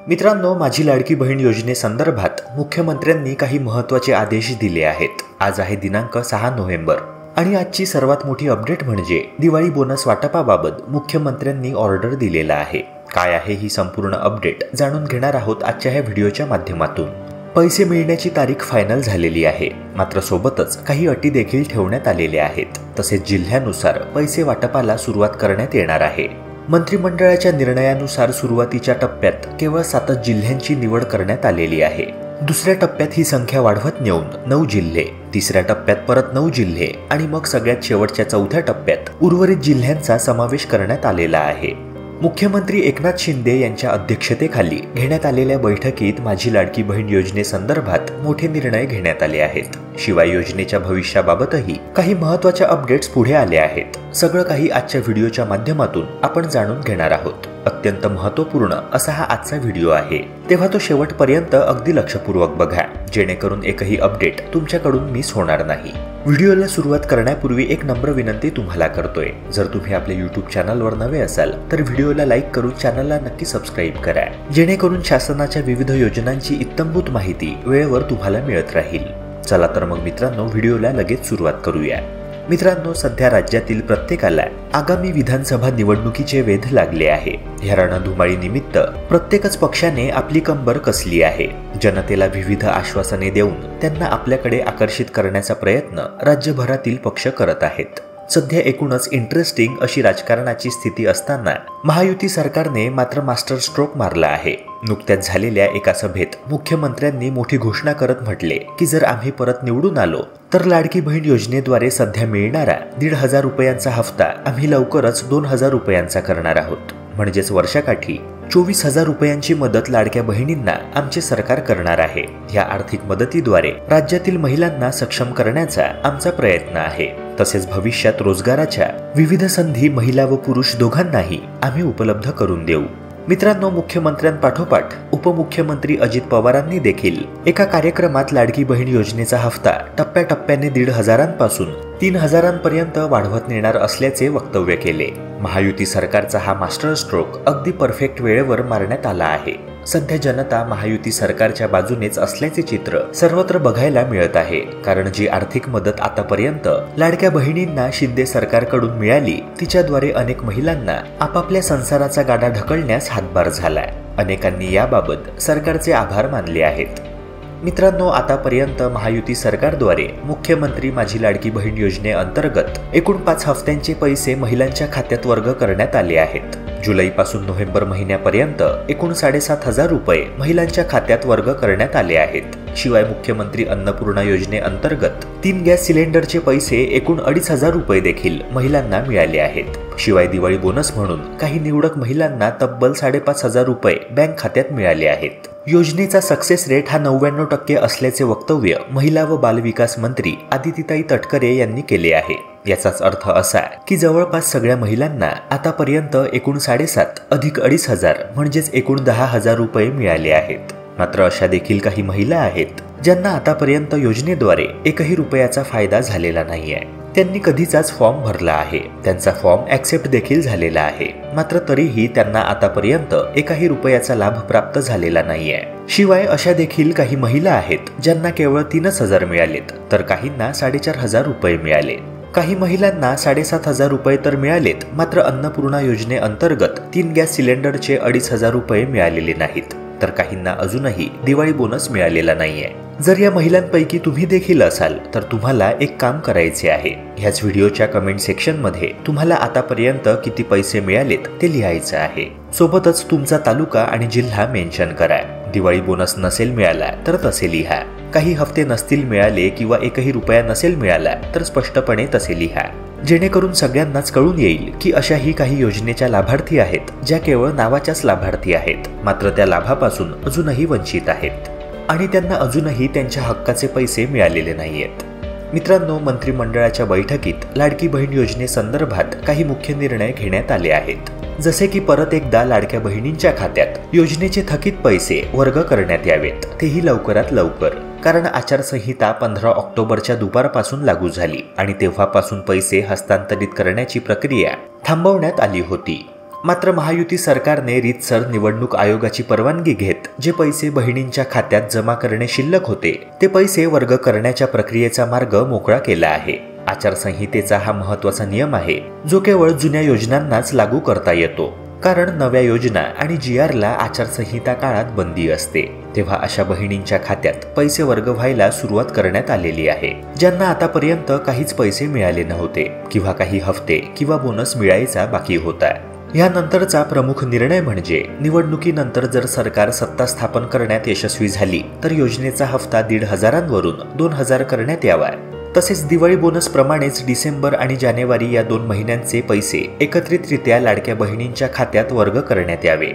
मित्रांनो, माझी लाडकी बहीण योजनेसंदर्भात मुख्यमंत्र्यांनी काही महत्त्वाचे आदेश दिले आहेत। आज आहे दिनांक 6 नोव्हेंबर आणि आजची सर्वात मोठी अपडेट म्हणजे दिवाळी बोनस वाटपाबाबत मुख्यमंत्र्यांनी ऑर्डर दिलेला आहे। काय आहे ही संपूर्ण अपडेट जाणून घेणार आहोत आजच्या या व्हिडिओच्या माध्यमातून। पैसे मिळण्याची तारीख फायनल झालेली आहे, मात्र सोबतच काही अटी देखील ठेवण्यात आलेल्या आहेत। तसेच जिल्ह्यानुसार पैसे वाटपाला सुरुवात करण्यात येणार आहे। मंत्रिमंडळाच्या निर्णयानुसार सुरुवातीच्या टप्प्यात केवळ 7 जिल्ह्यांची निवड करण्यात आलेली आहे। दुसऱ्या टप्प्यात ही संख्या वाढवत नेऊन 9 जिल्हे, तिसऱ्या टप्प्यात परत 9 जिल्हे आणि मग सगळ्यात शेवटच्या चौथ्या टप्प्यात उर्वरित जिल्ह्यांचा समावेश करण्यात आलेला आहे। मुख्यमंत्री एकनाथ शिंदे यांच्या अध्यक्षतेखाली घेण्यात आलेल्या बैठकीत माझी लाडकी बहीण योजनेसंदर्भात मोठे निर्णय घेण्यात आले आहेत। शिवाय योजनेच्या भविष्याबाबतही काही महत्त्वाच्या अपडेट्स पुढे आल्या आहेत। सगळं काही आजच्या व्हिडिओच्या माध्यमातून आपण जाणून घेणार आहोत। अत्यंत महत्त्वपूर्ण असा हा आजचा व्हिडिओ आहे, तेव्हा तो शेवटपर्यंत अगदी लक्षपूर्वक बघा, जेणेकरून एकही अपडेट तुमच्याकडून मिस होणार नाही। व्हिडिओला सुरुवात करण्यापूर्वी एक नम्र विनंती तुम्हाला करतोय, जर तुम्ही आपल्या YouTube चॅनलवर नवे असाल तर व्हिडिओला लाईक करून चॅनलला नक्की सबस्क्राईब करा, जेणेकरून शासनाच्या विविध योजनांची इत्थंभूत माहिती वेळेवर तुम्हाला मिळत राहील। चला तर मग मित्रांनो, व्हिडिओला लगेच सुरुवात करूया। मित्रांनो, सध्या राज्यातील प्रत्येकाला आगामी विधानसभा निवडणुकीचे वेध लागले आहे। ह्या रणधुमाळी निमित्त प्रत्येकच पक्षाने आपली कंबर कसली आहे। जनतेला विविध आश्वासने देऊन त्यांना आपल्याकडे आकर्षित करण्याचा प्रयत्न राज्यभरातील पक्ष करत आहेत। सध्या एकूणच इंटरेस्टिंग अशी राजकारणाची स्थिती असताना महायुती सरकारने मात्र मास्टर स्ट्रोक मारला आहे। नुकत्याच झालेल्या एका सभेत मुख्यमंत्र्यांनी मोठी घोषणा करत म्हटले की जर आम्ही परत निवडून आलो तर लाडकी बहीण योजनेद्वारे सध्या मिळणारा 1,500 रुपयांचा हप्ता आम्ही लवकरच 2,000 रुपयांचा करणार आहोत। म्हणजेच वर्षाकाठी 24,000 रुपयांची मदत लाडक्या बहिणींना आमचे सरकार करणार आहे। या आर्थिक मदतीद्वारे राज्यातील महिलांना सक्षम करण्याचा आमचा प्रयत्न आहे। तसेच भविष्यात रोजगाराच्या विविध संधी महिला व पुरुष दोघांनाही आम्ही उपलब्ध करून देऊ। मित्रांनो, मुख्यमंत्र्यांपाठोपाठ उपमुख्यमंत्री अजित पवारांनी देखील एका कार्यक्रमात लाडकी बहीण योजनेचा हप्ता टप्प्याटप्प्याने 1,500 पासून 3,000 पर्यंत वाढवत नेणार असल्याचे वक्तव्य केले। महायुती सरकारचा हा मास्टर स्ट्रोक अगदी परफेक्ट वेळेवर मारण्यात आला आहे। सध्या जनता महायुती सरकारच्या बाजूनेच असल्याचे चित्र सर्वत्र बघायला मिळत आहे, कारण जी आर्थिक मदत आतापर्यंत लाडक्या बहिणींना शिंदे सरकारकडून मिळाली तिच्याद्वारे अनेक महिलांना आपापल्या संसाराचा गाडा ढकलण्यास हातभार झालाय। अनेकांनी याबाबत सरकारचे आभार मानले आहेत। मित्रांनो, आतापर्यंत महायुती सरकारद्वारे मुख्यमंत्री माझी लाडकी बहीण योजनेअंतर्गत एकूण 5 हप्त्यांचे पैसे महिलांच्या खात्यात वर्ग करण्यात आले आहेत। जुलैपासून नोव्हेंबर महिन्यापर्यंत एकूण 7,500 रुपये महिलांच्या खात्यात वर्ग करण्यात आले आहेत। शिवाय मुख्यमंत्री अन्नपूर्णा योजनेअंतर्गत 3 गॅस सिलेंडरचे पैसे एकूण 2,500 रुपये देखील महिलांना मिळाले आहेत। शिवाय दिवाळी बोनस म्हणून काही निवडक महिलांना तब्बल 5,500 रुपये बँक खात्यात मिळाले आहेत। योजनेचा सक्सेस रेट हा 99% असल्याचे वक्तव्य महिला व बालविकास मंत्री आदितीताई तटकरे यांनी केले आहे। याचाच अर्थ असा की जवळपास सगळ्या महिलांना आतापर्यंत एकूण 7.5 अधिक 2,500 म्हणजेच एकूण 10,000 रुपये मिळाले आहेत। मात्र अशा देखील काही महिला आहेत ज्यांना आतापर्यंत योजनेद्वारे एकही रुपयाचा फायदा झालेला नाहीये। त्यांनी कधीचाच फॉर्म भरला आहे, त्यांचा फॉर्म ऍक्सेप्ट देखील झालेला आहे, मात्र तरीही त्यांना आतापर्यंत एकही रुपयाचा लाभ प्राप्त झालेला नाहीये। शिवाय अशा देखील काही महिला आहेत ज्यांना केवळ 3,000 मिळालेत, तर काहींना 4,500 रुपये मिळाले। काही महिलांना 7,500 रुपये तर मिळालेत, मात्र अन्नपूर्णा योजनेअंतर्गत 3 गॅस सिलेंडरचे 2,500 रुपये मिळालेले नाहीत, तर काहींना अजूनही दिवाळी बोनस मिळालेला नाहीये। जर या महिलांपैकी तुम्ही देखील असाल तर तुम्हाला एक काम करायचे आहे। ह्याच व्हिडिओच्या कमेंट सेक्शन मध्ये तुम्हाला आतापर्यंत किती पैसे मिळालेत ते लिहायचं आहे। सोबतच तुमचा तालुका आणि जिल्हा मेन्शन करा। दिवाळी बोनस नसेल मिळाला तर तसे लिहा। काही हफ्ते नसतील मिळाले किंवा एकही रुपया नसेल मिळाला तर स्पष्टपणे तसे लिहा, जेणेकरून सगळ्यांनाच कळून येईल की अशाही काही योजनेच्या लाभार्थी आहेत ज्या केवळ नावाच्याच लाभार्थी आहेत, मात्र त्या लाभापासून अजूनही वंचित आहेत आणि त्यांना अजूनही त्यांच्या हक्काचे पैसे मिळालेले नाहीयेत। मित्रांनो, मंत्रिमंडळाच्या बैठकीत लाडकी बहीण योजनेसंदर्भात काही मुख्य निर्णय घेण्यात आले आहेत, जसे की परत एकदा लाडक्या बहिणींच्या खात्यात योजनेचे थकीत पैसे वर्ग करण्यात यावेत, तेही लवकरात लवकर, कारण आचारसंहिता 15 ऑक्टोबरच्या दुपारपासून लागू झाली आणि तेव्हापासून पैसे हस्तांतरित करण्याची प्रक्रिया थांबवण्यात आली होती। मात्र महायुती सरकारने रीतसर निवडणूक आयोगाची परवानगी घेत जे पैसे बहिणींच्या खात्यात जमा करणे शिल्लक होते ते पैसे वर्ग करण्याच्या प्रक्रियेचा मार्ग मोकळा केला आहे। आचारसंहितेचा हा महत्त्वाचा नियम आहे जो केवळ जुन्या योजनांनाच लागू करता येतो, कारण नव्या योजना आणि GRला आचारसंहिता काळात बंदी असते। तेव्हा अशा बहिणींच्या खात्यात पैसे वर्ग व्हायला सुरुवात करण्यात आलेली आहे ज्यांना आतापर्यंत काहीच पैसे मिळाले नव्हते किंवा काही हफ्ते किंवा बोनस मिळायचा बाकी होता। यानंतरचा प्रमुख निर्णय म्हणजे निवडणुकीनंतर जर सरकार सत्ता स्थापन करण्यात यशस्वी झाली तर योजनेचा हफ्ता 1,500 वरून 2,000 करण्यात यावा। तसेच दिवाळी बोनस प्रमाणेच डिसेंबर आणि जानेवारी या 2 महिन्यांचे पैसे एकत्रितरित्या लाडक्या बहिणींच्या खात्यात वर्ग करण्यात यावे।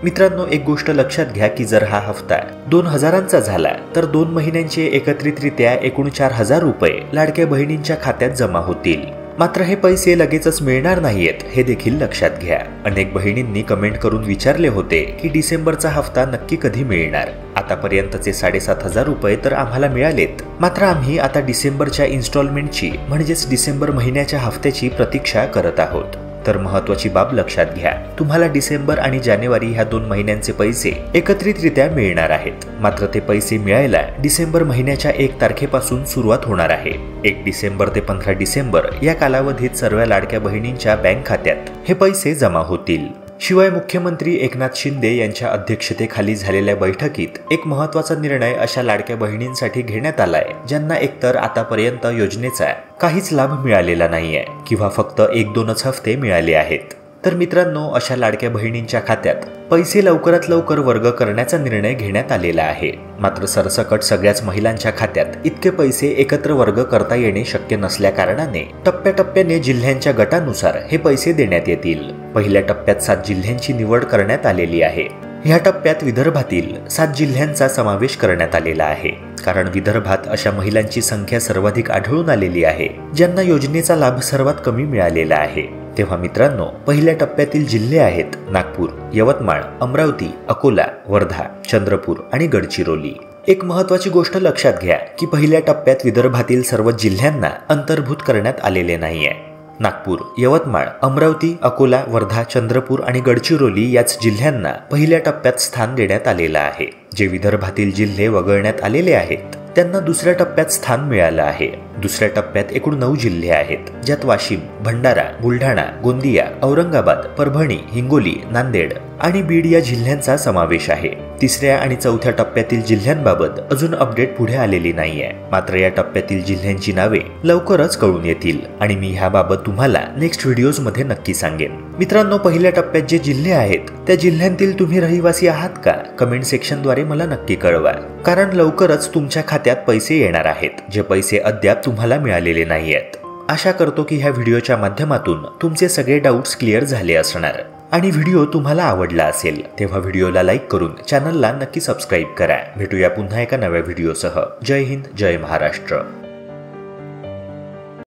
मित्रांनो, एक गोष्ट लक्षात घ्या की जर हा हफ्ता 2,000चा झाला तर 2 महिन्यांचे एकत्रितरित्या एकूण 4,000 रुपये लाडक्या बहिणींच्या खात्यात जमा होतील। मात्र हे पैसे लगेचच मिळणार नाहीयेत हे देखील लक्षात घ्या। अनेक बहिणींनी कमेंट करून विचारले होते की डिसेंबरचा हफ्ता नक्की कधी मिळणार। आतापर्यंतचे 7,500 रुपये तर आम्हाला मिळालेत, मात्र आम्ही आता डिसेंबरच्या इन्स्टॉलमेंटची म्हणजेच डिसेंबर महिन्याच्या हफ्त्याची प्रतीक्षा करत आहोत। तर महत्त्वाची बाब लक्षात घ्या, तुम्हाला डिसेंबर आणि जानेवारी ह्या 2 महिन्यांचे पैसे एकत्रितरित्या मिळणार आहेत। मात्र ते पैसे मिळायला डिसेंबर महिन्याच्या 1 तारखेपासून सुरुवात होणार आहे। 1 डिसेंबर ते 15 डिसेंबर या कालावधीत सर्व लाडक्या बहिणींच्या बँक खात्यात हे पैसे जमा होतील। शिवाय मुख्यमंत्री एकनाथ शिंदे यांच्या अध्यक्षतेखाली झालेल्या बैठकीत एक महत्त्वाचा निर्णय अशा लाडक्या बहिणींसाठी घेण्यात आलाय ज्यांना एकतर आतापर्यंत योजनेचा काहीच लाभ मिळालेला नाहीये किंवा फक्त 1-2च हफ्ते मिळाले आहेत। तर मित्रांनो, अशा लाडक्या बहिणींच्या खात्यात पैसे लवकरात लवकर वर्ग करण्याचा निर्णय घेण्यात आलेला आहे। मात्र सरसकट सगळ्याच महिलांच्या खात्यात इतके पैसे एकत्र वर्ग करता येणे शक्य नसल्या कारणाने टप्प्याटप्प्याने जिल्ह्यांच्या गटानुसार हे पैसे देण्यात येतील। पहिल्या टप्प्यात 7 जिल्ह्यांची निवड करण्यात आलेली आहे। ह्या टप्प्यात विदर्भातील 7 जिल्ह्यांचा समावेश करण्यात आलेला आहे, कारण विदर्भात अशा महिलांची संख्या सर्वाधिक आढळून आलेली आहे ज्यांना योजनेचा लाभ सर्वात कमी मिळालेला आहे। तेव्हा मित्रांनो, पहिल्या टप्प्यातील जिल्हे आहेत नागपूर, यवतमाळ, अमरावती, अकोला, वर्धा, चंद्रपूर आणि गडचिरोली। एक महत्त्वाची गोष्ट लक्षात घ्या की पहिल्या टप्प्यात विदर्भातील सर्व जिल्ह्यांना अंतर्भूत करण्यात आलेले नाहीये। नागपूर, यवतमाळ, अमरावती, अकोला, वर्धा, चंद्रपूर आणि गडचिरोली याच जिल्ह्यांना पहिल्या टप्प्यात स्थान देण्यात आलेलं आहे। जे विदर्भातील जिल्हे वगळण्यात आलेले आहेत त्यांना दुसऱ्या टप्प्यात स्थान मिळालं आहे। दुसऱ्या टप्प्यात एकूण 9 जिल्हे आहेत, ज्यात वाशिम, भंडारा, बुलढाणा, गोंदिया, औरंगाबाद, परभणी, हिंगोली, नांदेड आणि बीड या जिल्ह्यांचा समावेश आहे। तिसऱ्या आणि चौथ्या टप्प्यातील जिल्ह्यांबाबत अजून अपडेट पुढे आलेली नाहीये। मात्र या टप्प्यातील जिल्ह्यांची नावे लवकरच कळून येतील आणि मी ह्याबाबत तुम्हाला नेक्स्ट व्हिडिओज मध्ये नक्की सांगेन। मित्रांनो, पहिल्या टप्प्यात जे जिल्हे आहेत त्या जिल्ह्यांतील तुम्ही रहिवासी आहात का? कमेंट सेक्शनद्वारे मला नक्की कळवा, कारण लवकरच तुमच्या खात्यात पैसे येणार आहेत जे पैसे अद्याप तुम्हाला मिळालेले नाहीयेत। आशा करतो की ह्या व्हिडिओच्या माध्यमातून तुमचे सगळे डाऊट्स क्लिअर झाले असणार आणि व्हिडिओ तुम्हाला आवडला असेल तेव्हा व्हिडिओला लाईक करून चॅनलला नक्की सबस्क्राईब करा। भेटूया पुन्हा एका नव्या व्हिडिओसह। जय हिंद, जय महाराष्ट्र।